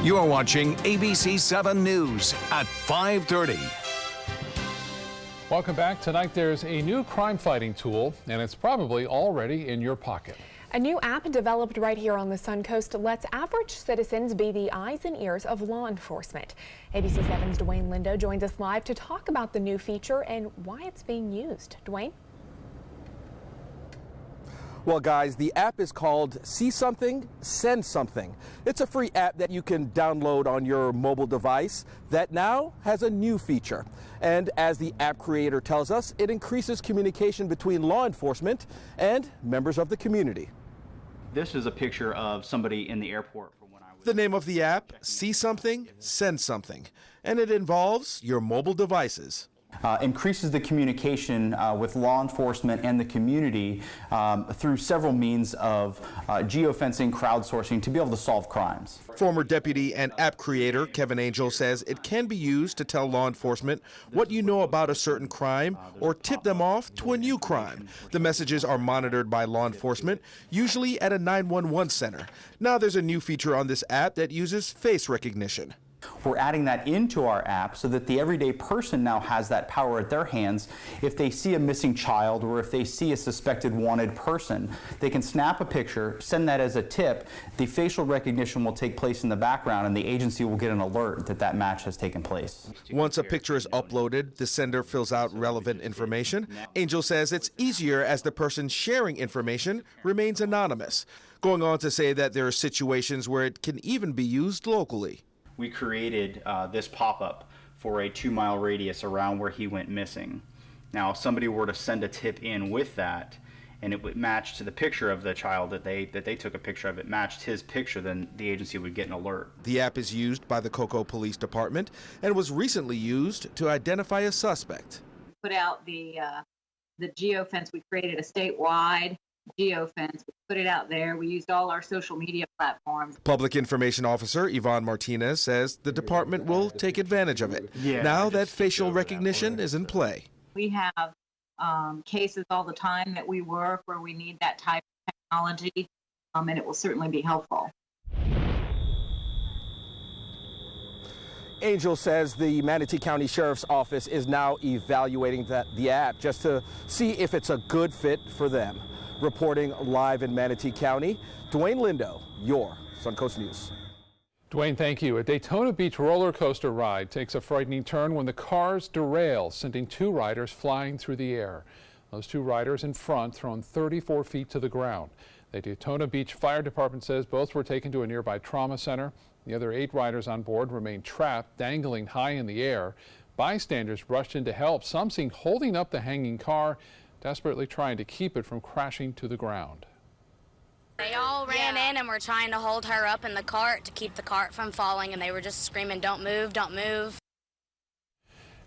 You're watching ABC 7 News at 5:30. Welcome back. Tonight there's a new crime-fighting tool, and it's probably already in your pocket. A new app developed right here on the Suncoast lets average citizens be the eyes and ears of law enforcement. ABC 7's Dwayne Lindo joins us live to talk about the new feature and why it's being used. Dwayne? Well, guys, the app is called See Something, Send Something. It's a free app that you can download on your mobile device that now has a new feature. And as the app creator tells us, it increases communication between law enforcement and members of the community. This is a picture of somebody in the airport. The name of the app, See Something, Send Something, and it involves your mobile devices. Increases the communication with law enforcement and the community through several means of geofencing, crowdsourcing to be able to solve crimes. Former deputy and app creator Kevin Angel says it can be used to tell law enforcement what you know about a certain crime or tip them off to a new crime. The messages are monitored by law enforcement, usually at a 911 center. Now there's a new feature on this app that uses face recognition. We're adding that into our app so that the everyday person now has that power at their hands. If they see a missing child or if they see a suspected wanted person, they can snap a picture, send that as a tip. The facial recognition will take place in the background and the agency will get an alert that that match has taken place. Once a picture is uploaded, the sender fills out relevant information. Angel says it's easier as the person sharing information remains anonymous, going on to say that there are situations where it can even be used locally. We created this pop-up for a 2-mile radius around where he went missing. Now, if somebody were to send a tip in with that, and it would match to the picture of the child that they took a picture of, it matched his picture, then the agency would get an alert. The app is used by the Cocoa Police Department and was recently used to identify a suspect. Put out the geofence. We created a statewide geofence. We put it out there. We used all our social media platforms. Public Information Officer Yvonne Martinez says the department will take advantage of it now that facial recognition is in play. We have cases all the time that we work where we need that type of technology, and it will certainly be helpful. Angel says the Manatee County Sheriff's Office is now evaluating the app just to see if it's a good fit for them. Reporting live in Manatee County, Dwayne Lindo, your Suncoast News. Dwayne, thank you. A Daytona Beach roller coaster ride takes a frightening turn when the cars derail, sending 2 riders flying through the air. Those 2 riders in front thrown 34 feet to the ground. The Daytona Beach Fire Department says both were taken to a nearby trauma center. The other 8 riders on board remain trapped, dangling high in the air. Bystanders rushed in to help, some seen holding up the hanging car, desperately trying to keep it from crashing to the ground. They all ran in and were trying to hold her up in the cart to keep the cart from falling, and they were just screaming, "Don't move, don't move."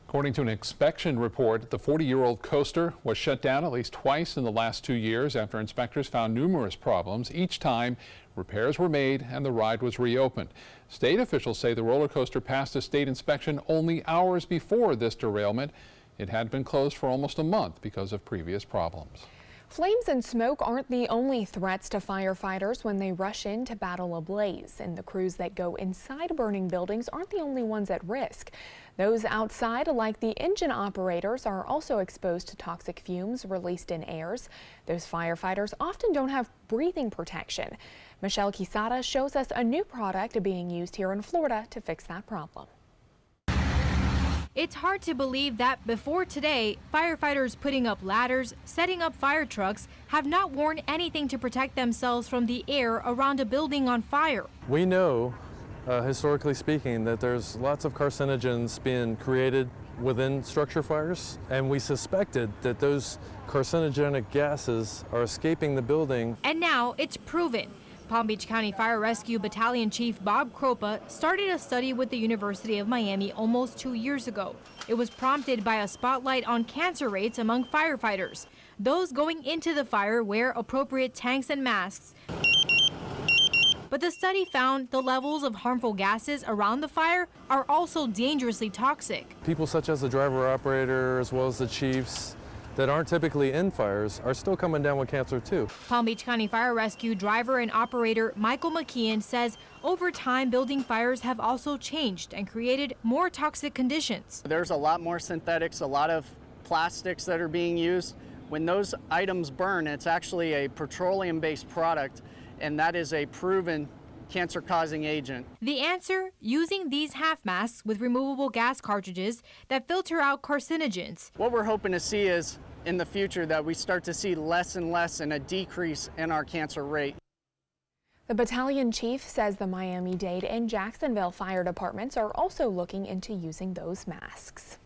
According to an inspection report, the 40-year-old coaster was shut down at least twice in the last 2 years after inspectors found numerous problems. Each time, repairs were made and the ride was reopened. State officials say the roller coaster passed a state inspection only hours before this derailment. It had been closed for almost a month because of previous problems. Flames and smoke aren't the only threats to firefighters when they rush in to battle a blaze, and the crews that go inside burning buildings aren't the only ones at risk. Those outside, like the engine operators, are also exposed to toxic fumes released in airs. Those firefighters often don't have breathing protection. Michelle Quisada shows us a new product being used here in Florida to fix that problem. It's hard to believe that before today, firefighters putting up ladders, setting up fire trucks, have not worn anything to protect themselves from the air around a building on fire. We know, historically speaking, that there's lots of carcinogens being created within structure fires, and we suspected that those carcinogenic gases are escaping the building. And now it's proven. Palm Beach County Fire Rescue Battalion Chief Bob Kropa started a study with the University of Miami almost 2 years ago. It was prompted by a spotlight on cancer rates among firefighters. Those going into the fire wear appropriate tanks and masks. But the study found the levels of harmful gases around the fire are also dangerously toxic. People such as the driver operator as well as the chiefs that aren't typically in fires are still coming down with cancer too. Palm Beach County Fire Rescue driver and operator Michael McKeon says over time building fires have also changed and created more toxic conditions. There's a lot more synthetics, a lot of plastics that are being used. When those items burn, it's actually a petroleum-based product, and that is a proven cancer-causing agent. The answer? Using these half masks with removable gas cartridges that filter out carcinogens. What we're hoping to see is in the future that we start to see less and less and a decrease in our cancer rate. The battalion chief says the Miami-Dade and Jacksonville fire departments are also looking into using those masks.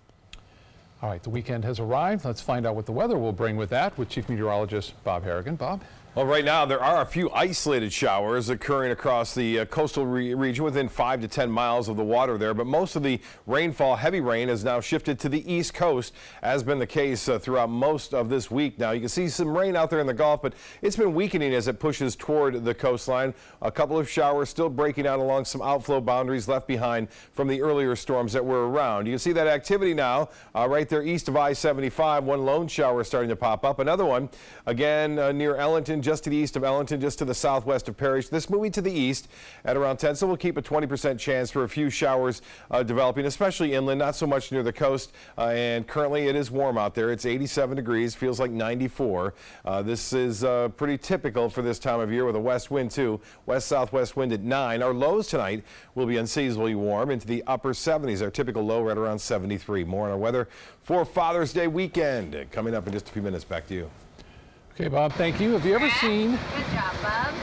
All right, the weekend has arrived. Let's find out what the weather will bring with that with Chief Meteorologist Bob Harrigan. Bob? Well, right now there are a few isolated showers occurring across the coastal region within 5 to 10 miles of the water there, but most of the rainfall, heavy rain, has now shifted to the east coast, as been the case throughout most of this week. Now you can see some rain out there in the Gulf, but it's been weakening as it pushes toward the coastline. A couple of showers still breaking out along some outflow boundaries left behind from the earlier storms that were around. You can see that activity now right there east of I-75. One lone shower starting to pop up. Another one again near Ellington, just to the east of Ellington, just to the southwest of Parrish. This moving to the east at around 10, so we'll keep a 20% chance for a few showers developing, especially inland, not so much near the coast. And currently it is warm out there. It's 87 degrees, feels like 94. This is pretty typical for this time of year with a west wind too. West-southwest wind at 9. Our lows tonight will be unseasonably warm into the upper 70s. Our typical low right around 73. More on our weather for Father's Day weekend coming up in just a few minutes. Back to you. Okay, Bob, thank you. Have you ever seen... Good job, Bob.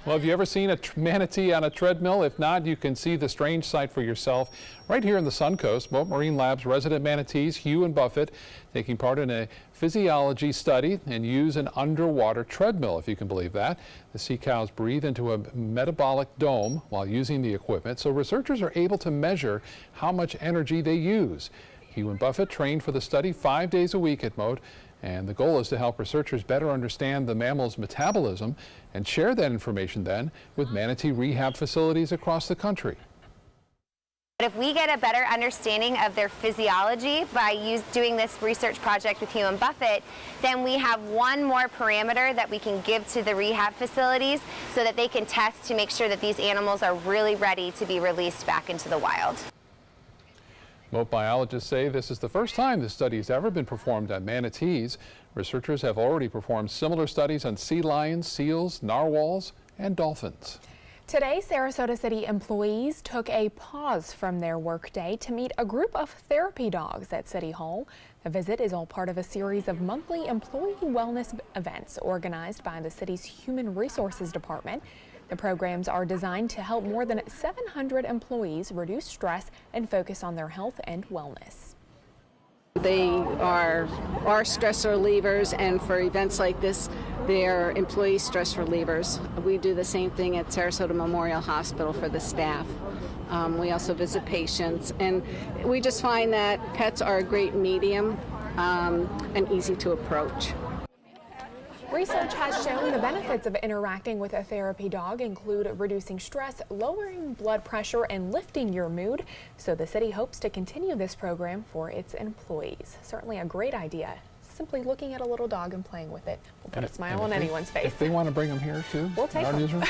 Well, have you ever seen a manatee on a treadmill? If not, you can see the strange sight for yourself right here in the Suncoast. Boat Marine Lab's resident manatees, Hugh and Buffett, taking part in a physiology study and use an underwater treadmill, if you can believe that. The sea cows breathe into a metabolic dome while using the equipment, so researchers are able to measure how much energy they use. Hugh and Buffett trained for the study 5 days a week at Moat, and the goal is to help researchers better understand the mammal's metabolism and share that information then with manatee rehab facilities across the country. If we get a better understanding of their physiology by doing this research project with Hugh and Buffett, then we have one more parameter that we can give to the rehab facilities so that they can test to make sure that these animals are really ready to be released back into the wild. Moat biologists say this is the first time this study has ever been performed on manatees. Researchers have already performed similar studies on sea lions, seals, narwhals, and dolphins. Today, Sarasota City employees took a pause from their workday to meet a group of therapy dogs at City Hall. The visit is all part of a series of monthly employee wellness events organized by the city's Human Resources Department. The programs are designed to help more than 700 employees reduce stress and focus on their health and wellness. They are our stress relievers, and for events like this, they are employee stress relievers. We do the same thing at Sarasota Memorial Hospital for the staff. We also visit patients, and we just find that pets are a great medium and easy to approach. Research has shown the benefits of interacting with a therapy dog include reducing stress, lowering blood pressure, and lifting your mood. So the city hopes to continue this program for its employees. Certainly a great idea. Simply looking at a little dog and playing with it will put a smile on anyone's face. If they want to bring them here too, we'll take them. Newsroom,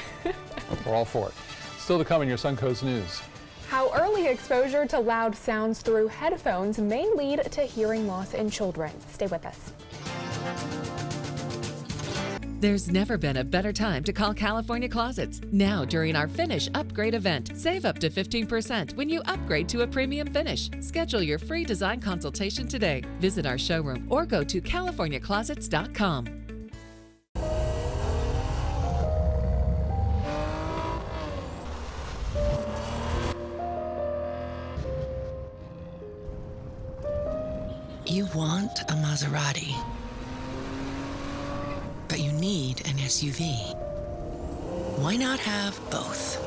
we're all for it. Still to come in your Suncoast News. How early exposure to loud sounds through headphones may lead to hearing loss in children. Stay with us. There's never been a better time to call California Closets. Now during our Finish Upgrade event, save up to 15% when you upgrade to a premium finish. Schedule your free design consultation today. Visit our showroom or go to californiaclosets.com. You want a Maserati, but you need an SUV. Why not have both?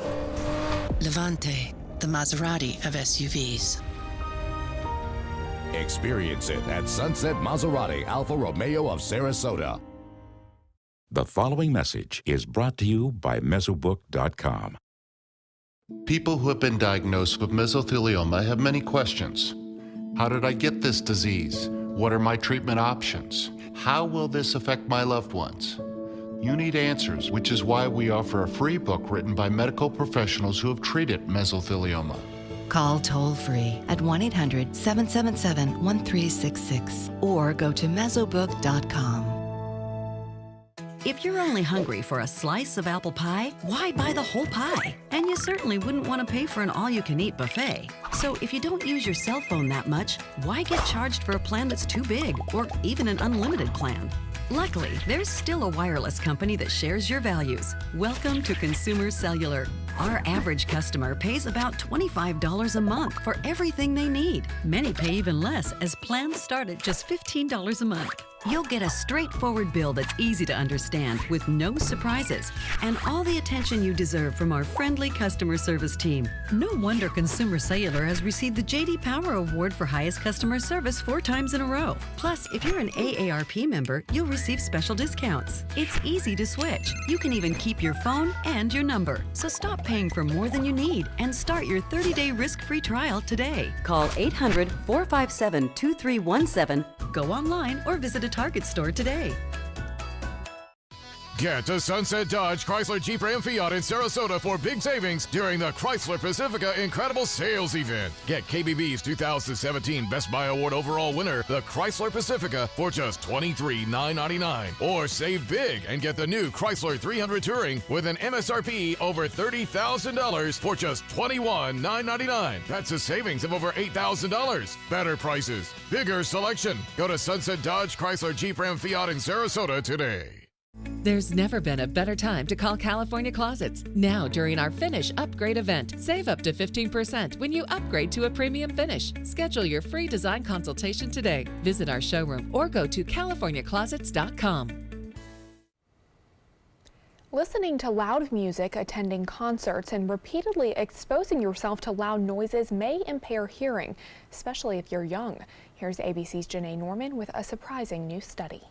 Levante, the Maserati of SUVs. Experience it at Sunset Maserati Alfa Romeo of Sarasota. The following message is brought to you by Mesobook.com. People who have been diagnosed with mesothelioma have many questions. How did I get this disease? What are my treatment options? How will this affect my loved ones? You need answers, which is why we offer a free book written by medical professionals who have treated mesothelioma. Call toll-free at 1-800-777-1366 or go to mesobook.com. If you're only hungry for a slice of apple pie, why buy the whole pie? And you certainly wouldn't want to pay for an all-you-can-eat buffet. So if you don't use your cell phone that much, why get charged for a plan that's too big or even an unlimited plan? Luckily, there's still a wireless company that shares your values. Welcome to Consumer Cellular. Our average customer pays about $25 a month for everything they need. Many pay even less, as plans start at just $15 a month. You'll get a straightforward bill that's easy to understand with no surprises and all the attention you deserve from our friendly customer service team. No wonder Consumer Cellular has received the J.D. Power Award for highest customer service 4 times in a row. Plus, if you're an AARP member, you'll receive special discounts. It's easy to switch. You can even keep your phone and your number. So stop paying for more than you need and start your 30-day risk-free trial today. Call 800-457-2317. Go online or visit a Target store today. Get to Sunset Dodge, Chrysler, Jeep, Ram, Fiat in Sarasota for big savings during the Chrysler Pacifica Incredible Sales Event. Get KBB's 2017 Best Buy Award overall winner, the Chrysler Pacifica, for just $23,999. Or save big and get the new Chrysler 300 Touring with an MSRP over $30,000 for just $21,999. That's a savings of over $8,000. Better prices, bigger selection. Go to Sunset Dodge, Chrysler, Jeep, Ram, Fiat in Sarasota today. There's never been a better time to call California Closets. Now, during our Finish Upgrade event, save up to 15% when you upgrade to a premium finish. Schedule your free design consultation today. Visit our showroom or go to californiaclosets.com. Listening to loud music, attending concerts, and repeatedly exposing yourself to loud noises may impair hearing, especially if you're young. Here's ABC's Janae Norman with a surprising new study.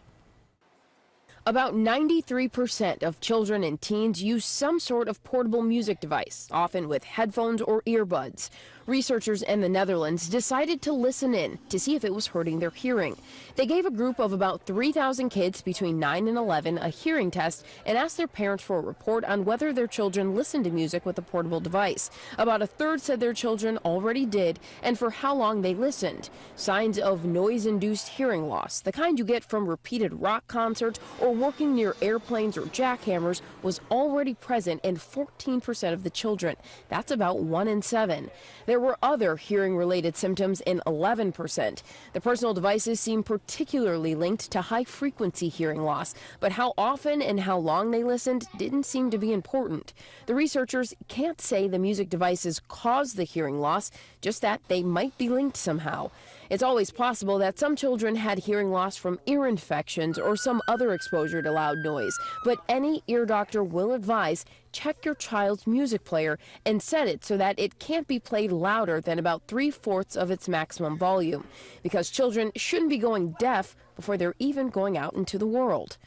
About 93% of children and teens use some sort of portable music device, often with headphones or earbuds. Researchers in the Netherlands decided to listen in to see if it was hurting their hearing. They gave a group of about 3,000 kids between 9 and 11 a hearing test and asked their parents for a report on whether their children listened to music with a portable device. About a third said their children already did, and for how long they listened. Signs of noise-induced hearing loss, the kind you get from repeated rock concerts or working near airplanes or jackhammers, was already present in 14% of the children. That's about 1 in 7. There were other hearing-related symptoms in 11%. The personal devices seem particularly linked to high-frequency hearing loss, but how often and how long they listened didn't seem to be important. The researchers can't say the music devices caused the hearing loss, just that they might be linked somehow. It's always possible that some children had hearing loss from ear infections or some other exposure to loud noise, but any ear doctor will advise check your child's music player and set it so that it can't be played louder than about 3/4 of its maximum volume, because children shouldn't be going deaf before they're even going out into the world.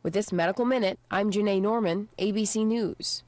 With this Medical Minute, I'm Janae Norman, ABC News.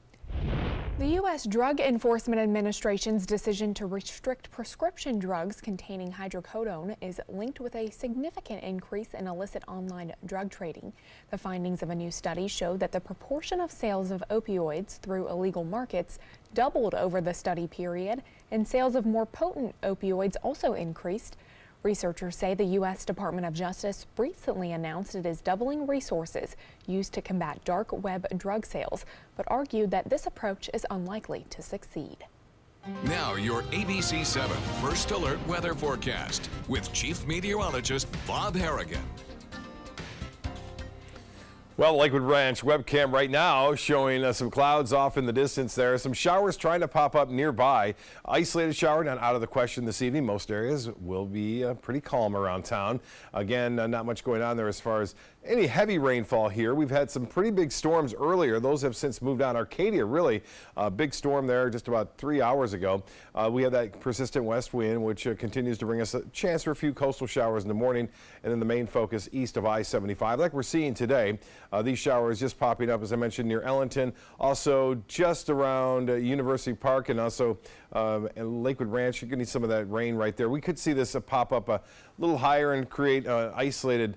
The U.S. Drug Enforcement Administration's decision to restrict prescription drugs containing hydrocodone is linked with a significant increase in illicit online drug trading. The findings of a new study show that the proportion of sales of opioids through illegal markets doubled over the study period, and sales of more potent opioids also increased. Researchers say the U.S. Department of Justice recently announced it is doubling resources used to combat dark web drug sales, but argued that this approach is unlikely to succeed. Now your ABC 7 First Alert weather forecast with Chief Meteorologist Bob Harrigan. Well, Lakewood Ranch webcam right now showing some clouds off in the distance there. Some showers trying to pop up nearby. Isolated shower not out of the question this evening. Most areas will be pretty calm around town. Again, not much going on there as far as any heavy rainfall here. We've had some pretty big storms earlier. Those have since moved on. Arcadia, really, a big storm there just about 3 hours ago. We have that persistent west wind, which continues to bring us a chance for a few coastal showers in the morning, and then the main focus east of I-75. Like we're seeing today, these showers just popping up, as I mentioned, near Ellington, also just around University Park, and also Lakewood Ranch. You're going to need some of that rain right there. We could see this pop up a little higher and create isolated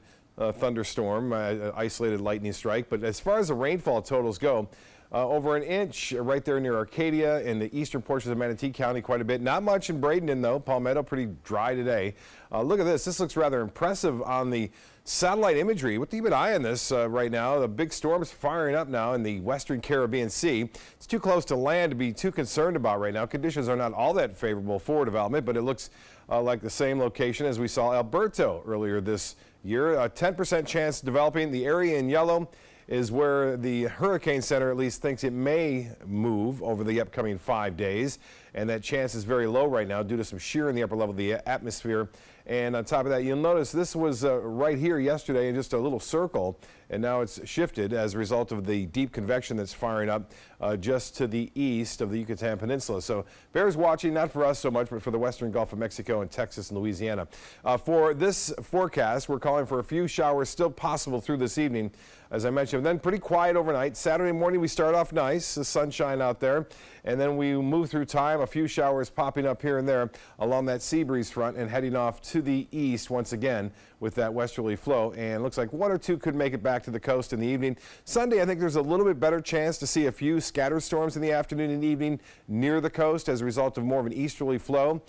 thunderstorm, isolated lightning strike. But as far as the rainfall totals go, over an inch right there near Arcadia in the eastern portions of Manatee County, quite a bit. Not much in Bradenton, though. Palmetto, pretty dry today. Look at this. This looks rather impressive on the satellite imagery. We'll keep an eye on this right now. The big storm is firing up now in the western Caribbean Sea. It's too close to land to be too concerned about right now. Conditions are not all that favorable for development, but it looks like the same location as we saw Alberto earlier this year. A 10% chance developing. The area in yellow is where the Hurricane Center at least thinks it may move over the upcoming 5 days. And that chance is very low right now due to some shear in the upper level of the atmosphere. And on top of that, you'll notice this was right here yesterday in just a little circle, and now it's shifted as a result of the deep convection that's firing up just to the east of the Yucatan Peninsula. So bears watching, not for us so much, but for the western Gulf of Mexico and Texas and Louisiana. For this forecast, we're calling for a few showers still possible through this evening, as I mentioned. Then pretty quiet overnight. Saturday morning we start off nice, the sunshine out there, and then we move through time, a few showers popping up here and there along that sea breeze front and heading off to the east once again with that westerly flow. And looks like one or two could make it back to the coast in the evening. Sunday, I think there's a little bit better chance to see a few scattered storms in the afternoon and evening near the coast as a result of more of an easterly flow.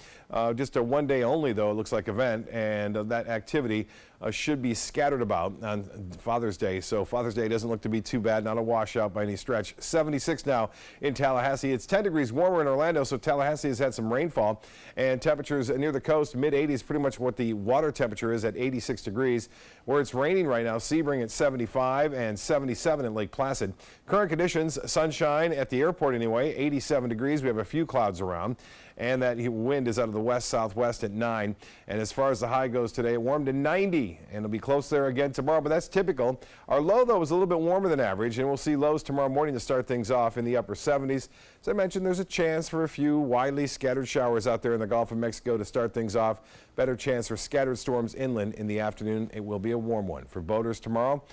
Just a one day only, though, it looks like event, and that activity should be scattered about on Father's Day. So Father's Day doesn't look to be too bad, not a washout by any stretch. 76 now in Tallahassee. It's 10 degrees warmer in Orlando, so Tallahassee has had some rainfall, and temperatures near the coast, mid-80s, pretty much what the water temperature is at 86 degrees. Where it's raining right now, Sebring at 75 and 77 at Lake Placid. Current conditions, sunshine at the airport anyway, 87 degrees. We have a few clouds around, and that wind is out of the west-southwest at 9. And as far as the high goes today, it warmed to 90, and it'll be close there again tomorrow, but that's typical. Our low, though, is a little bit warmer than average, and we'll see lows tomorrow morning to start things off in the upper 70s. As I mentioned, there's a chance for a few widely scattered showers out there in the Gulf of Mexico to start things off. Better chance for scattered storms inland in the afternoon. It will be a warm one. For boaters tomorrow,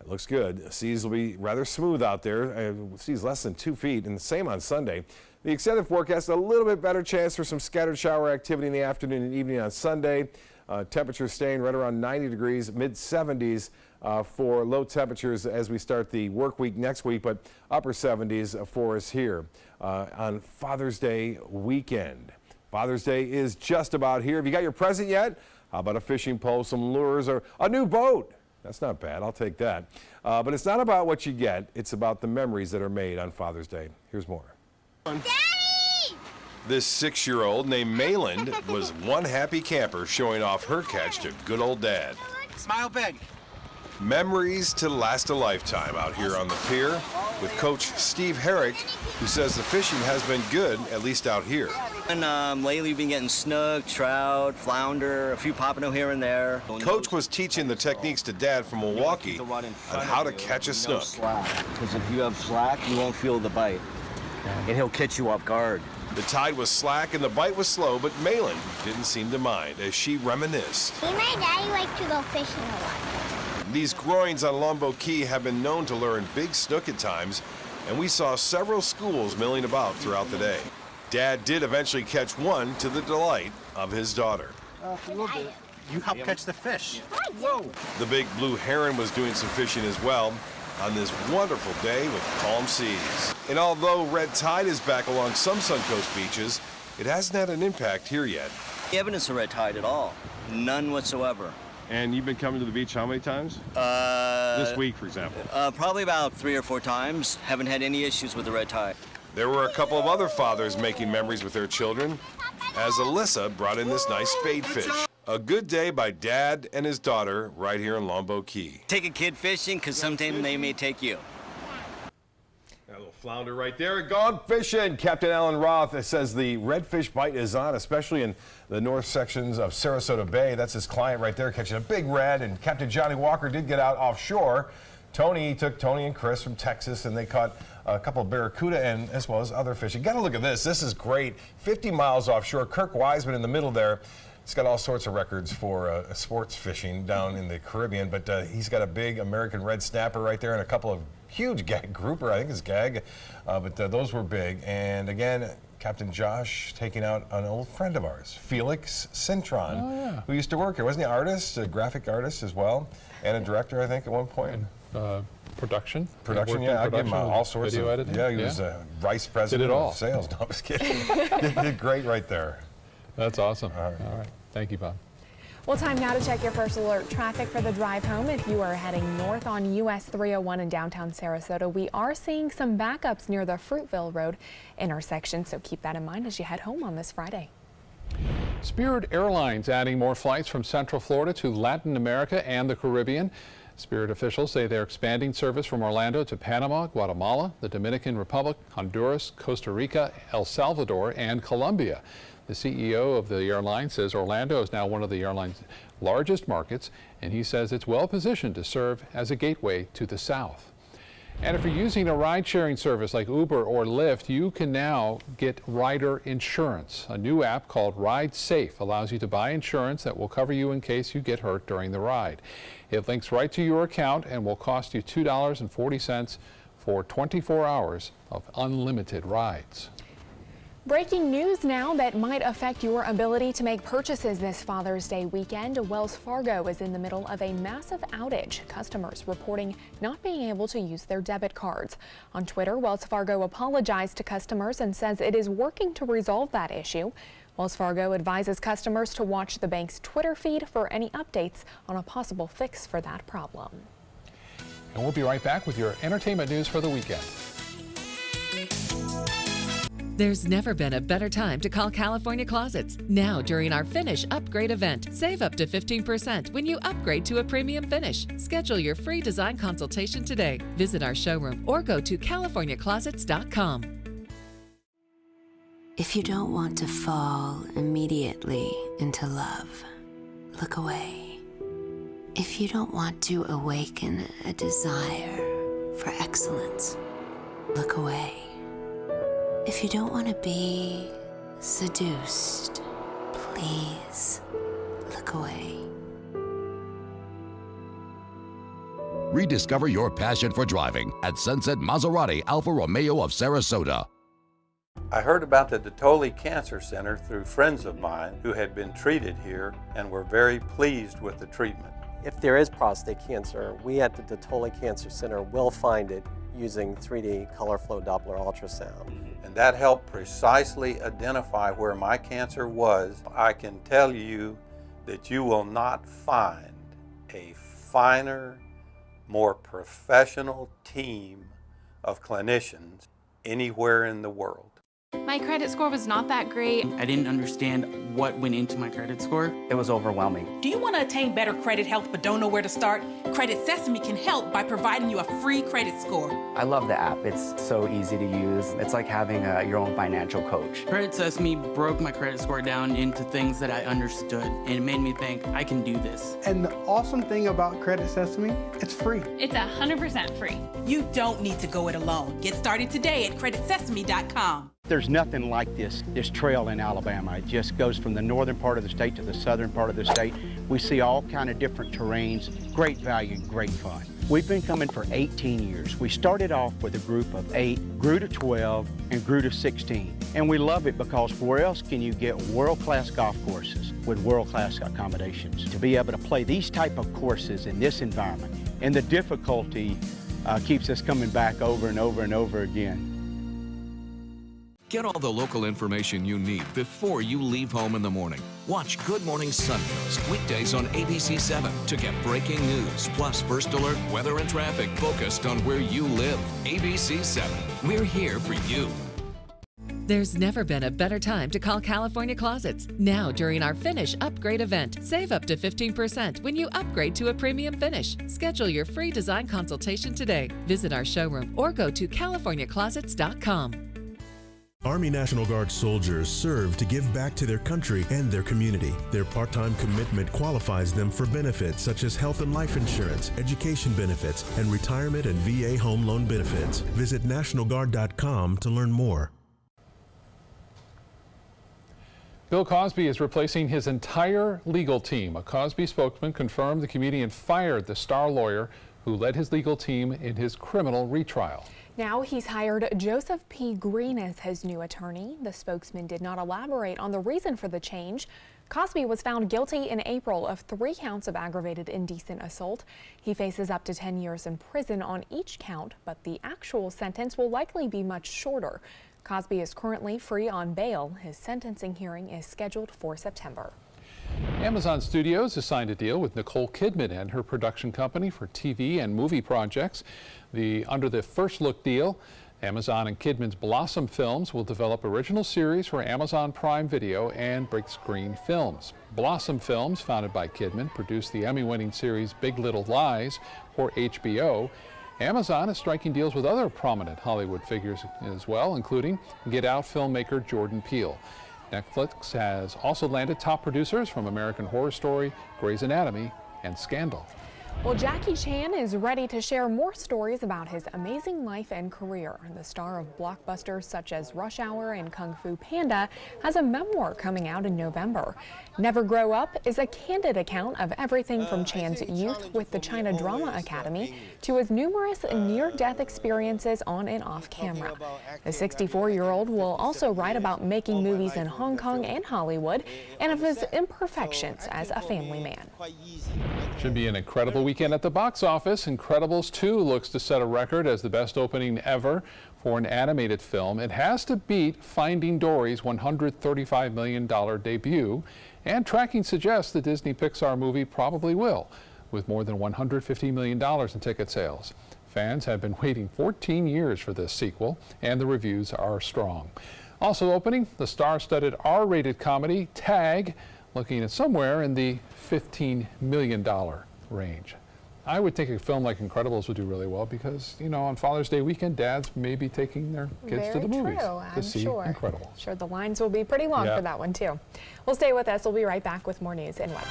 it looks good. Seas will be rather smooth out there. Seas less than 2 feet, and the same on Sunday. The extended forecast, a little bit better chance for some scattered shower activity in the afternoon and evening on Sunday. Temperatures staying right around 90 degrees, mid-70s for low temperatures as we start the work week next week, but upper 70s for us here on Father's Day weekend. Father's Day is just about here. Have you got your present yet? How about a fishing pole, some lures, or a new boat? That's not bad. I'll take that. But it's not about what you get. It's about the memories that are made on Father's Day. Here's more. Daddy! This 6-year-old named Mayland was one happy camper showing off her catch to good old Dad. Smile big. Memories to last a lifetime out here on the pier with Coach Steve Herrick, who says the fishing has been good, at least out here. And lately we've been getting snook, trout, flounder, a few pompano here and there. Coach was teaching the techniques to Dad from Milwaukee on how to catch a snook. Because if you have slack, you won't feel the bite, and he'll catch you off guard. The tide was slack and the bite was slow, but Mayland didn't seem to mind as she reminisced. Me and my daddy like to go fishing a lot. These groins on Longboat Key have been known to lure in big snook at times, and we saw several schools milling about throughout the day. Dad did eventually catch one to the delight of his daughter. A little bit. You helped catch the fish. Whoa. The big blue heron was doing some fishing as well on this wonderful day with calm seas. And although red tide is back along some Suncoast beaches, it hasn't had an impact here yet. Evidence of red tide at all. None whatsoever. And you've been coming to the beach how many times? This week, for example. Probably about 3 or 4 times. Haven't had any issues with the red tide. There were a couple of other fathers making memories with their children as Alyssa brought in this nice spade fish. A good day by Dad and his daughter right here in Longboat Key. Take a kid fishing because sometime they may take you. flounder right there. Gone fishing. Captain Alan Roth says the redfish bite is on, especially in the north sections of Sarasota Bay. That's his client right there, catching a big red. And Captain Johnny Walker did get out offshore. Tony and Chris from Texas, and they caught a couple of barracuda and as well as other fish. You got to look at this. This is great. 50 miles offshore. Kirk Wiseman in the middle there. He's got all sorts of records for sports fishing down in the Caribbean, but he's got a big American red snapper right there and a couple of huge gag grouper, I think it's gag, but those were big. And again, Captain Josh taking out an old friend of ours, Felix Cintron, who used to work here. Wasn't he an artist, a graphic artist as well, and a director, I think, at one point? Production, yeah. I give him all sorts video of editing. Yeah, he was vice president of sales. No, I was kidding. did great right there. That's awesome. All right. Thank you, Bob. Well, time now to check your first alert traffic for the drive home. If you are heading north on US 301 in downtown Sarasota, we are seeing some backups near the Fruitville Road intersection, so keep that in mind as you head home on this Friday. Spirit Airlines adding more flights from Central Florida to Latin America and the Caribbean. Spirit officials say they're expanding service from Orlando to Panama, Guatemala, the Dominican Republic, Honduras, Costa Rica, El Salvador, and Colombia. The CEO of the airline says Orlando is now one of the airline's largest markets, and he says it's well positioned to serve as a gateway to the South. And if you're using a ride-sharing service like Uber or Lyft, you can now get rider insurance. A new app called Ride Safe allows you to buy insurance that will cover you in case you get hurt during the ride. It links right to your account and will cost you $2.40 for 24 hours of unlimited rides. Breaking news now that might affect your ability to make purchases this Father's Day weekend. Wells Fargo is in the middle of a massive outage. Customers reporting not being able to use their debit cards. On Twitter, Wells Fargo apologized to customers and says it is working to resolve that issue. Wells Fargo advises customers to watch the bank's Twitter feed for any updates on a possible fix for that problem. And we'll be right back with your entertainment news for the weekend. There's never been a better time to call California Closets. Now, during our Finish Upgrade event, save up to 15% when you upgrade to a premium finish. Schedule your free design consultation today. Visit our showroom or go to californiaclosets.com. If you don't want to fall immediately into love, look away. If you don't want to awaken a desire for excellence, look away. If you don't want to be seduced, please look away. Rediscover your passion for driving at Sunset Maserati Alfa Romeo of Sarasota. I heard about the Dotole Cancer Center through friends of mine who had been treated here and were very pleased with the treatment. If there is prostate cancer, we at the Dotole Cancer Center will find it using 3D color flow Doppler ultrasound. And that helped precisely identify where my cancer was. I can tell you that you will not find a finer, more professional team of clinicians anywhere in the world. My credit score was not that great. I didn't understand what went into my credit score. It was overwhelming. Do you want to attain better credit health but don't know where to start? Credit Sesame can help by providing you a free credit score. I love the app. It's so easy to use. It's like having your own financial coach. Credit Sesame broke my credit score down into things that I understood, and it made me think, I can do this. And the awesome thing about Credit Sesame, it's free. It's 100% free. You don't need to go it alone. Get started today at creditsesame.com. There's nothing like this trail in Alabama. It just goes from the northern part of the state to the southern part of the state. We see all kind of different terrains, great value, great fun. We've been coming for 18 years. We started off with a group of 8, grew to 12, and grew to 16. And we love it because where else can you get world-class golf courses with world-class accommodations? To be able to play these type of courses in this environment, and the difficulty keeps us coming back over and over and over again. Get all the local information you need before you leave home in the morning. Watch Good Morning Suncoast weekdays on ABC 7 to get breaking news, plus first alert, weather and traffic focused on where you live. ABC 7, we're here for you. There's never been a better time to call California Closets. Now, during our Finish Upgrade event, save up to 15% when you upgrade to a premium finish. Schedule your free design consultation today. Visit our showroom or go to CaliforniaClosets.com. Army National Guard soldiers serve to give back to their country and their community. Their part-time commitment qualifies them for benefits such as health and life insurance, education benefits, and retirement and VA home loan benefits. Visit NationalGuard.com to learn more. Bill Cosby is replacing his entire legal team. A Cosby spokesman confirmed the comedian fired the star lawyer who led his legal team in his criminal retrial. Now he's hired Joseph P. Green as his new attorney. The spokesman did not elaborate on the reason for the change. Cosby was found guilty in April of 3 counts of aggravated indecent assault. He faces up to 10 years in prison on each count, but the actual sentence will likely be much shorter. Cosby is currently free on bail. His sentencing hearing is scheduled for September. Amazon Studios has signed a deal with Nicole Kidman and her production company for TV and movie projects. Under the First Look deal, Amazon and Kidman's Blossom Films will develop original series for Amazon Prime Video and Big Screen Films. Blossom Films, founded by Kidman, produced the Emmy-winning series Big Little Lies for HBO. Amazon is striking deals with other prominent Hollywood figures as well, including Get Out filmmaker Jordan Peele. Netflix has also landed top producers from American Horror Story, Grey's Anatomy, and Scandal. Well, Jackie Chan is ready to share more stories about his amazing life and career. The star of blockbusters such as Rush Hour and Kung Fu Panda has a memoir coming out in November. Never Grow Up is a candid account of everything from Chan's youth with the China Drama Academy to his numerous near-death experiences on and off camera. The 64-year-old will also write about making movies in Hong Kong and Hollywood and of his imperfections as a family man. Should be an incredible weekend at the box office. Incredibles 2 looks to set a record as the best opening ever for an animated film. It has to beat Finding Dory's $135 million debut, and tracking suggests the Disney Pixar movie probably will, with more than $150 million in ticket sales. Fans have been waiting 14 years for this sequel, and the reviews are strong. Also opening, the star-studded R-rated comedy Tag, looking at somewhere in the $15 million range. I would think a film like Incredibles would do really well because, you know, on Father's Day weekend, dads may be taking their kids to the movies to see Incredibles. Sure, the lines will be pretty long for that one, too. Well, stay with us. We'll be right back with more news and weather.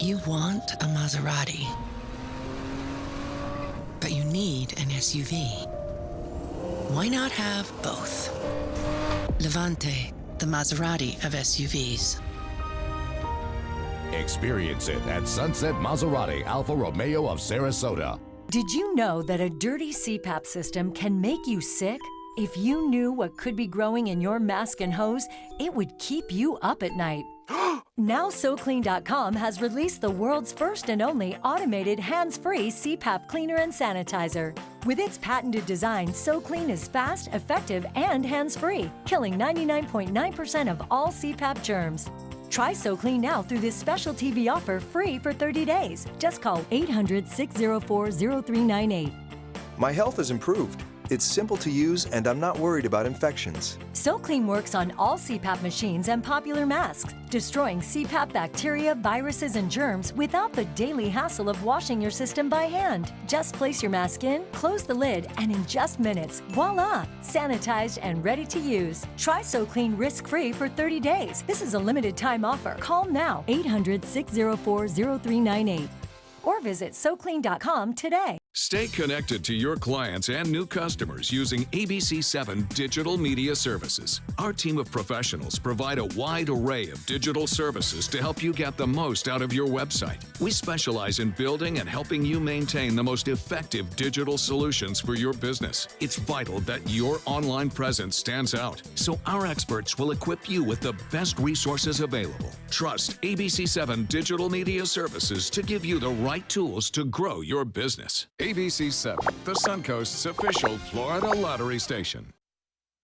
You want a Maserati, but you need an SUV. Why not have both? Levante, the Maserati of SUVs. Experience it at Sunset Maserati Alfa Romeo of Sarasota. Did you know that a dirty CPAP system can make you sick? If you knew what could be growing in your mask and hose, it would keep you up at night. Now SoClean.com has released the world's first and only automated hands-free CPAP cleaner and sanitizer. With its patented design, SoClean is fast, effective, and hands-free, killing 99.9% of all CPAP germs. Try SoClean now through this special TV offer free for 30 days. Just call 800-604-0398. My health has improved. It's simple to use, and I'm not worried about infections. SoClean works on all CPAP machines and popular masks, destroying CPAP bacteria, viruses, and germs without the daily hassle of washing your system by hand. Just place your mask in, close the lid, and in just minutes, voila! Sanitized and ready to use. Try SoClean risk-free for 30 days. This is a limited time offer. Call now, 800-604-0398. Or visit SoClean.com today. Stay connected to your clients and new customers using ABC7 Digital Media Services. Our team of professionals provide a wide array of digital services to help you get the most out of your website. We specialize in building and helping you maintain the most effective digital solutions for your business. It's vital that your online presence stands out, so our experts will equip you with the best resources available. Trust ABC7 Digital Media Services to give you the right tools to grow your business. ABC7, the Suncoast's official Florida lottery station.